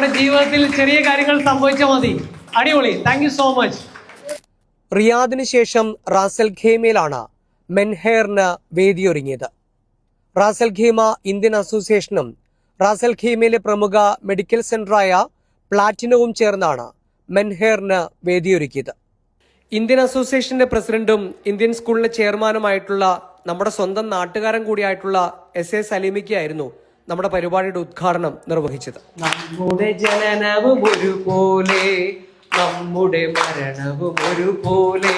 നമ്മുടെ ജീവിതത്തിൽ ചെറിയ കാര്യങ്ങൾ സംഭവിച്ചാൽ മതി. അടിപൊളി. Thank you so much. റിയാദിന് ശേഷം റാസൽ ഖേമയിലാണ് മെൻഹെയറിന് വേദിയൊരുങ്ങിയത്. റാസൽ ഖേമ ഇന്ത്യൻ അസോസിയേഷനും റാസൽ ഖേമയിലെ പ്രമുഖ മെഡിക്കൽ സെന്ററായ പ്ലാറ്റിനവും ചേർന്നാണ് മെൻഹെയറിന് വേദിയൊരുക്കിയത്. ഇന്ത്യൻ അസോസിയേഷന്റെ പ്രസിഡന്റും ഇന്ത്യൻ സ്കൂളിന്റെ ചെയർമാനുമായിട്ടുള്ള നമ്മുടെ സ്വന്തം നാട്ടുകാരൻ കൂടിയായിട്ടുള്ള SA സലീമിക്കായിരുന്നു നമ്മുടെ പരിപാടിയുടെ ഉദ്ഘാടനം നിർവഹിച്ചത്. നമ്മുടെ ജനനവും ഒരുപോലെ, നമ്മുടെ മരണവും ഒരുപോലെ,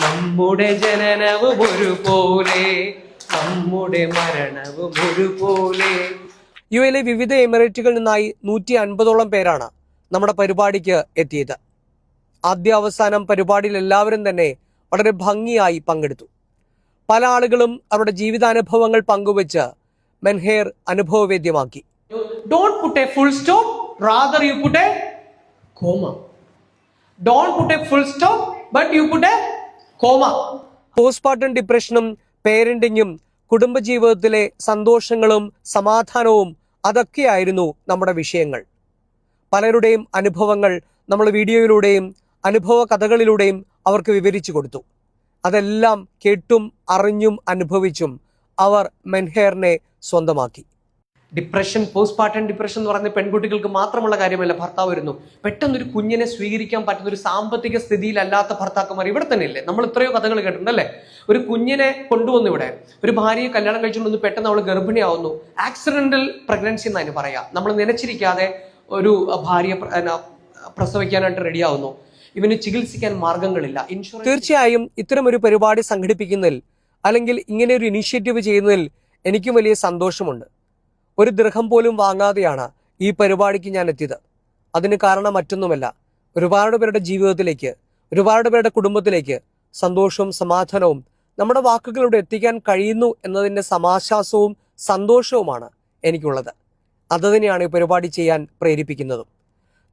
നമ്മുടെ ജനനവും ഒരുപോലെ, നമ്മുടെ മരണവും ഒരുപോലെ. UAE വിവിധ എമിറേറ്റുകളിൽ നിന്നായി 150ഓളം പേരാണ് നമ്മുടെ പരിപാടിക്ക് എത്തിയത്. ആദ്യ അവസാനം പരിപാടിയിൽ എല്ലാവരും തന്നെ വളരെ ഭംഗിയായി പങ്കെടുത്തു. പല ആളുകളും അവരുടെ ജീവിതാനുഭവങ്ങൾ പങ്കുവച്ച് മെൻഹെയർ അനുഭവവേദ്യമാക്കി. Don't put a full stop, rather you put a comma. Don't put a full stop, but you put a comma. Postmortem ഡിപ്രഷനും പേരന്റിങ്ങും കുടുംബജീവിതത്തിലെ സന്തോഷങ്ങളും സമാധാനവും അതൊക്കെയായിരുന്നു നമ്മുടെ വിഷയങ്ങൾ. പലരുടെയും അനുഭവങ്ങൾ നമ്മൾ വീഡിയോയിലൂടെയും അനുഭവ കഥകളിലൂടെയും അവർക്ക് വിവരിച്ചു കൊടുത്തു. അതെല്ലാം കേട്ടും അറിഞ്ഞും അനുഭവിച്ചും അവർ മെൻഹെയറിനെ സ്വന്തമാക്കി. ഡിപ്രഷൻ, പോസ്റ്റ്മോർട്ടം ഡിപ്രഷൻ എന്ന് പറയുന്ന പെൺകുട്ടികൾക്ക് മാത്രമുള്ള കാര്യമല്ല. ഭർത്താവ് വരുന്നു, പെട്ടെന്നൊരു കുഞ്ഞിനെ സ്വീകരിക്കാൻ പറ്റുന്ന ഒരു സാമ്പത്തിക സ്ഥിതിയിലല്ലാത്ത ഭർത്താക്കന്മാർ ഇവിടെ തന്നെ ഇല്ലേ? നമ്മൾ എത്രയോ കഥകൾ കേട്ടിട്ടുണ്ടല്ലേ? ഒരു കുഞ്ഞിനെ കൊണ്ടുവന്നു ഇവിടെ, ഒരു ഭാര്യയെ കല്യാണം കഴിച്ചുകൊണ്ടു, പെട്ടെന്ന് അവൾ ഗർഭിണിയാവുന്നു. ആക്സിഡന്റൽ പ്രഗ്നൻസി എന്നതിന് പറയാം. നമ്മൾ നനച്ചിരിക്കാതെ ഒരു ഭാര്യ പ്രസവിക്കാനായിട്ട് റെഡിയാവുന്നു. ഇവന് ചികിത്സിക്കാൻ മാർഗങ്ങളില്ല. ഇൻഷുറൻസ്. തീർച്ചയായും ഇത്തരമൊരു പരിപാടി സംഘടിപ്പിക്കുന്നതിൽ അല്ലെങ്കിൽ ഇങ്ങനെ ഒരു ഇനീഷ്യേറ്റീവ് ചെയ്യുന്നതിൽ എനിക്കും വലിയ സന്തോഷമുണ്ട്. ഒരു ദൃഹം പോലും വാങ്ങാതെയാണ് ഈ പരിപാടിക്ക് ഞാൻ എത്തിയത്. അതിന് കാരണം മറ്റൊന്നുമല്ല, ഒരുപാട് പേരുടെ ജീവിതത്തിലേക്ക്, ഒരുപാട് പേരുടെ കുടുംബത്തിലേക്ക് സന്തോഷവും സമാധാനവും നമ്മുടെ വാക്കുകളിലൂടെ എത്തിക്കാൻ കഴിയുന്നു എന്നതിൻ്റെ സമാശ്വാസവും സന്തോഷവുമാണ് എനിക്കുള്ളത്. അതുതന്നെയാണ് ഈ പരിപാടി ചെയ്യാൻ പ്രേരിപ്പിക്കുന്നതും.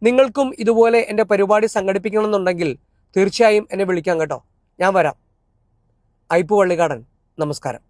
നിങ്ങൾക്കും ഇതുപോലെ എൻ്റെ പരിപാടി സംഘടിപ്പിക്കണമെന്നുണ്ടെങ്കിൽ തീർച്ചയായും എന്നെ വിളിക്കാം കേട്ടോ. ഞാൻ വരാം. ഐപ്പു വള്ളിക്കാടൻ, നമസ്കാരം.